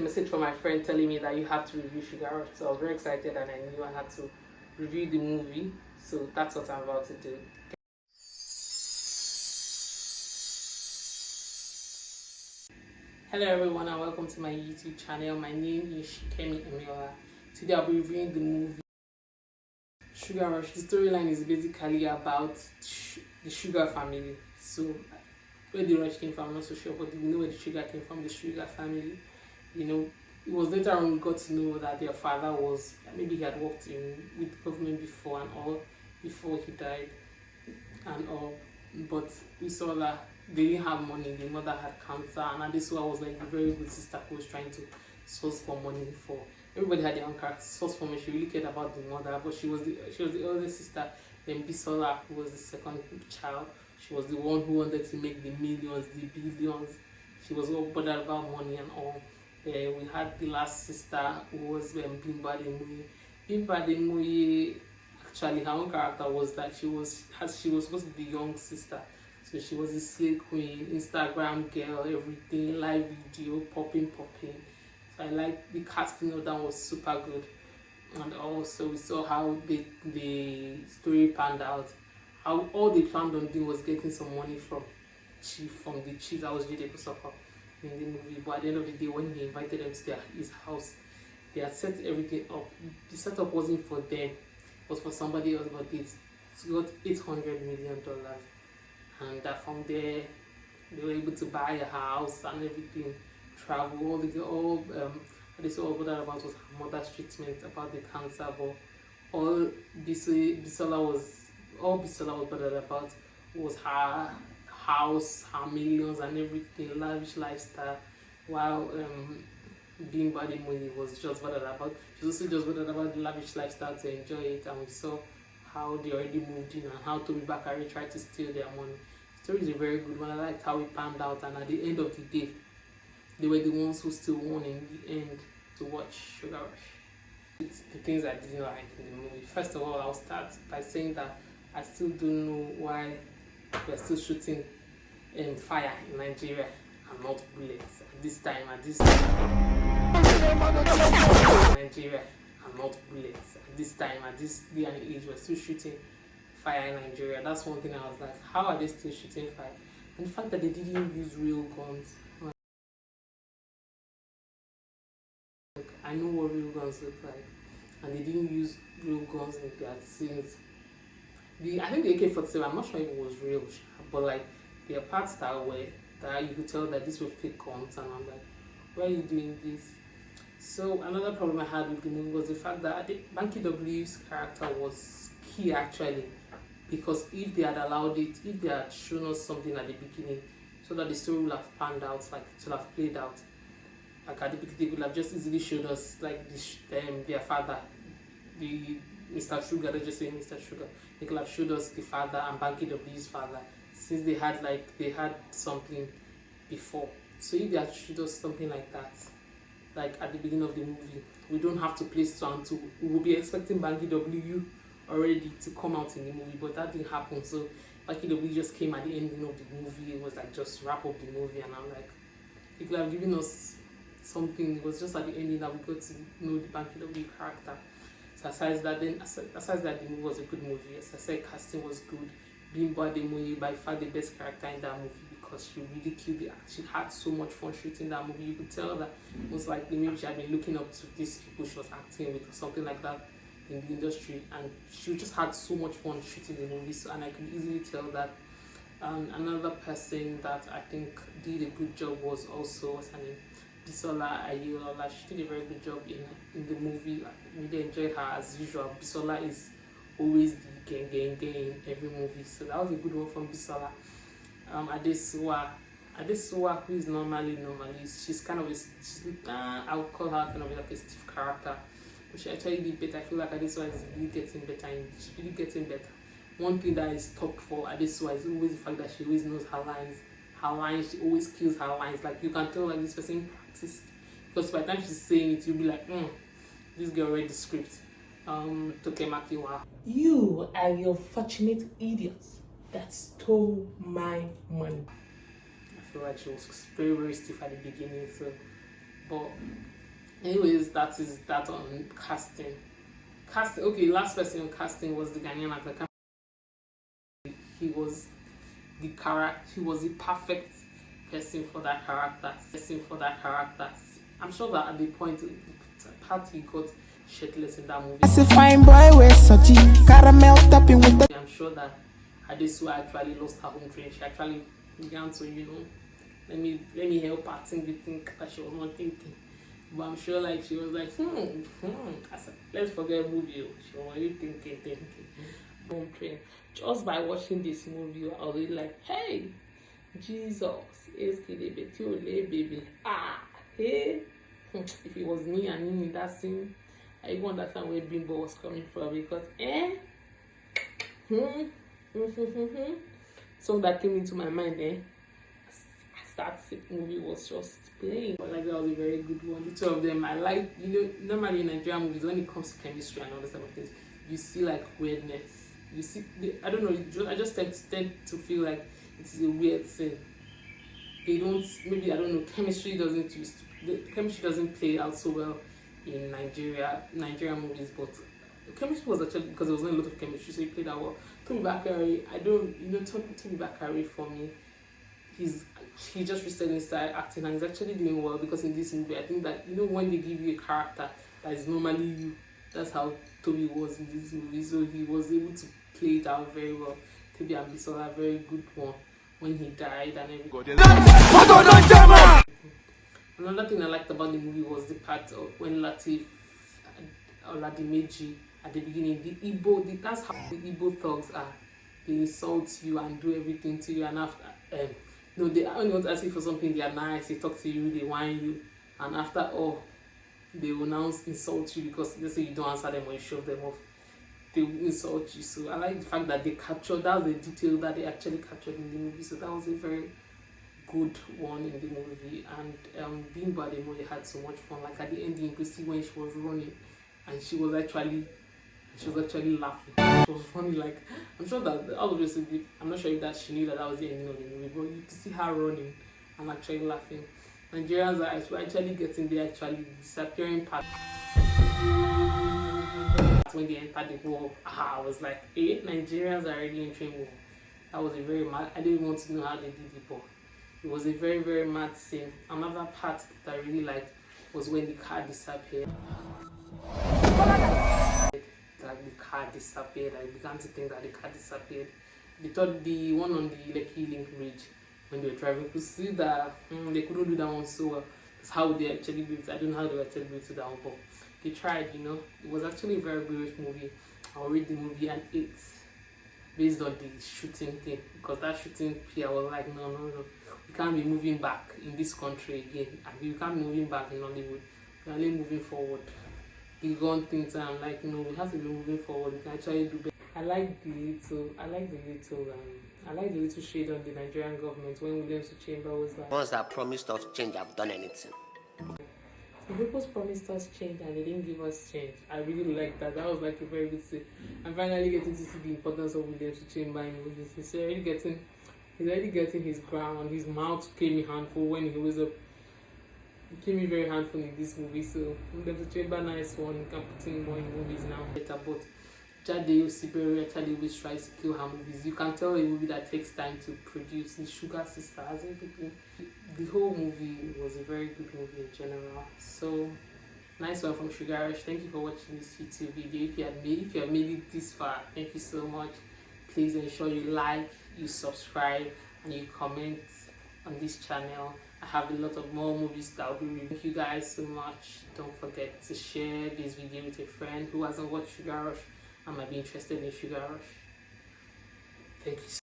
message from my friend telling me that you have to review Sugar Rush. So I was very excited and I knew I had to review the movie. So that's what I'm about to do. Hello everyone and welcome to my YouTube channel. My name is Shikemi Emiola. Today I'll be reviewing the movie Sugar Rush. The storyline is basically about the Sugar family. So where the rush came from, I'm not so sure, but we know where the sugar came from, the Sugar family. You know, it was later on we got to know that their father was, maybe he had worked with government before and all, before he died and all. But we saw that they didn't have money, the mother had cancer, and this was like a very good sister who was trying to source for money for everybody had their own character source for money. She really cared about the mother, but she was the eldest sister. Then Bisola, who was the second child, she was the one who wanted to make the millions, the billions. She was all bothered about money and all. We had the last sister who was Bimba Demuyi. Bimba Demuyi, actually her own character was that she was supposed to be the young sister. So she was a slay queen, Instagram girl, everything, live video, popping. So I like the casting of that was super good. And also we saw how the story panned out. How all they planned on doing was getting some money from the chief that was Jide Kosoko in the movie. But at the end of the day, when he invited them to his house, they had set everything up. The setup wasn't for them, it was for somebody else, but it got $800 million. And that from there they were able to buy a house and everything, travel. This all bothered about was her mother's treatment, about the cancer, but all Bisola was bothered about was her house, her millions and everything, lavish lifestyle, while Bimba Demuyi was just bothered about, she was also just bothered about the lavish lifestyle to enjoy it. And we saw how they already moved in and how Toby Bakari tried to steal their money. The story is a very good one. I liked how it panned out, and at the end of the day, they were the ones who still won in the end to watch Sugar Rush. It's the things I didn't like in the movie. First of all, I'll start by saying that I still don't know why we're still shooting fire in Nigeria and not bullets at this time. Nigeria and not bullets at this time, at this day and age, we're still shooting fire in Nigeria. That's one thing I was like, how are they still shooting fire? And the fact that they didn't use real guns. I know what real guns look like, and they didn't use real guns in their scenes. I think the AK-47, I'm not sure if it was real, but like there are parts that you could tell that these were fake guns, and I'm like, why are you doing this? So another problem I had with the movie was the fact that Banky W's character was key actually, because if they had allowed it, if they had shown us something at the beginning, so that the story would have panned out, like it would have played out. Like at the beginning, they could have just easily showed us like their father, the Mr. Sugar. Let's just say Mr. Sugar. They could have showed us the father and Banky W's father, since they had something before. So if they had showed us something like that, like at the beginning of the movie, we don't have to place 2 and 2. We will be expecting Banky W already to come out in the movie, but that didn't happen. So Banky W just came at the ending of the movie. It was like just wrap up the movie, and I'm like, they could have given us something. It was just at the ending that we got to know the Banky W character. So aside that, the movie was a good movie. As I said, casting was good. Bimba Demuyi, by far the best character in that movie, because she really killed it. She had so much fun shooting that movie. You could tell that most likely maybe she had been looking up to these people she was acting with or something like that in the industry, and she just had so much fun shooting the movie. So, and I could easily tell that. Another person that I think did a good job was also, what's her name, Bisola Ayelola. She did a very good job in the movie. I really enjoyed her as usual. Bisola is always the gang in every movie, so that was a good one from Bisola. Adesuwa, who is normally, she's kind of I would call her kind of like a stiff character, but she actually did better. I feel like Adesuwa is really getting better, she's really getting better. One thing that is top for Adesuwa is always the fact that she always knows her lines. She always kills her lines. Like you can tell like this person practiced, because by the time she's saying it, you'll be like, this girl read the script. Toke Makinwa. You are the unfortunate idiot that stole my money. I feel like she was very, very stiff at the beginning, so but Anyways, that is that on casting. Casting. Okay, last person on casting was the Ghanaian actor. He was the character. He was the perfect person for that character. I'm sure that at the point, the part he got shirtless in that movie. As a fine boy with such caramel topping with the. I'm sure that Adesu actually lost her home training. She actually began to, let me help her think that she was not thinking. But I'm sure like she was like, I said, let's forget movie. She was already thinking. Home training. Just by watching this movie, I was really like, hey, Jesus, baby. Hey. If it was me and him in that scene, I even understand where Bimbo was coming from because song that came into my mind as that movie was just playing. But like that was a very good one. The two of them, I like, normally in Nigerian movies when it comes to chemistry and all this type of things, you see like weirdness. You see, I don't know, I just tend to feel like it's a weird thing. They don't, maybe, I don't know, chemistry doesn't play out so well in Nigerian movies, but chemistry was actually, because there was not a lot of chemistry, so he played out well. Toby Bakari, Toby Bakari for me, he just recently started acting and he's actually doing well, because in this movie, I think that, when they give you a character that is normally you, that's how Toby was in this movie, so he was able to play it out very well. Toby Abisola, very good one when he died and everything. Another thing I liked about the movie was the part of when Lateef Oladimeji at the beginning, that's how the Igbo thugs are. They insult you and do everything to you, and after they only want to ask you for something, they are nice, they talk to you, they whine you, and after all, they will now insult you because they say you don't answer them or you shove them off. They will insult you. So I like the fact that that was the detail that they actually captured in the movie. So that was a very good one in the movie. And Bimbo Ademoye had so much fun. Like at the ending, you could see when she was running and she was actually laughing. It was funny. Like, I'm sure that obviously, I'm not sure if that she knew that was the ending of the movie, but you could see her running and actually laughing. Nigerians are actually getting the disappearing part. When they entered the war, I was like, Nigerians are already entering war. That was a very mad, I didn't want to know how they did it, but it was a very, very mad scene. Another part that I really liked was when the car disappeared. Like the car disappeared. I began to think that the car disappeared. They thought the one on the Lekki Link Bridge, when they were driving, could see that they couldn't do that one so well. That's how they actually built. I don't know how they actually built that one, but they tried. It was actually a very good movie. I'll read the movie and it's based on the shooting thing, because that shooting here was like, no, we can't be moving back in this country again. We can't be moving back in Hollywood. We're only moving forward. The gun things, I'm like, no, we have to be moving forward. We can actually do better. I like the little shade on the Nigerian government when Williams Chamber was like, ones that promised us change have done anything. some people promised us change and they didn't give us change. I really like that. That was like a very good thing. I'm finally getting to see the importance of Williams Chamber in movies. He's already getting his ground. His mouth came in handful when he was up. It came in very handful in this movie, so Williams Chamber, nice one. You can put in more in movies now. But Jade Osibere actually always tries to kill her movies. You can tell a movie that takes time to produce. The Sugar Sisters, everything. The whole movie was a very good movie in general. So nice one from Sugar Rush. Thank you for watching this YouTube video. If you have made it this far, thank you so much. Please ensure you like, you subscribe, and you comment on this channel. I have a lot of more movies that I'll be reviewing. Thank you guys so much. Don't forget to share this video with a friend who hasn't watched Sugar Rush and might be interested in Sugar Rush. Thank you.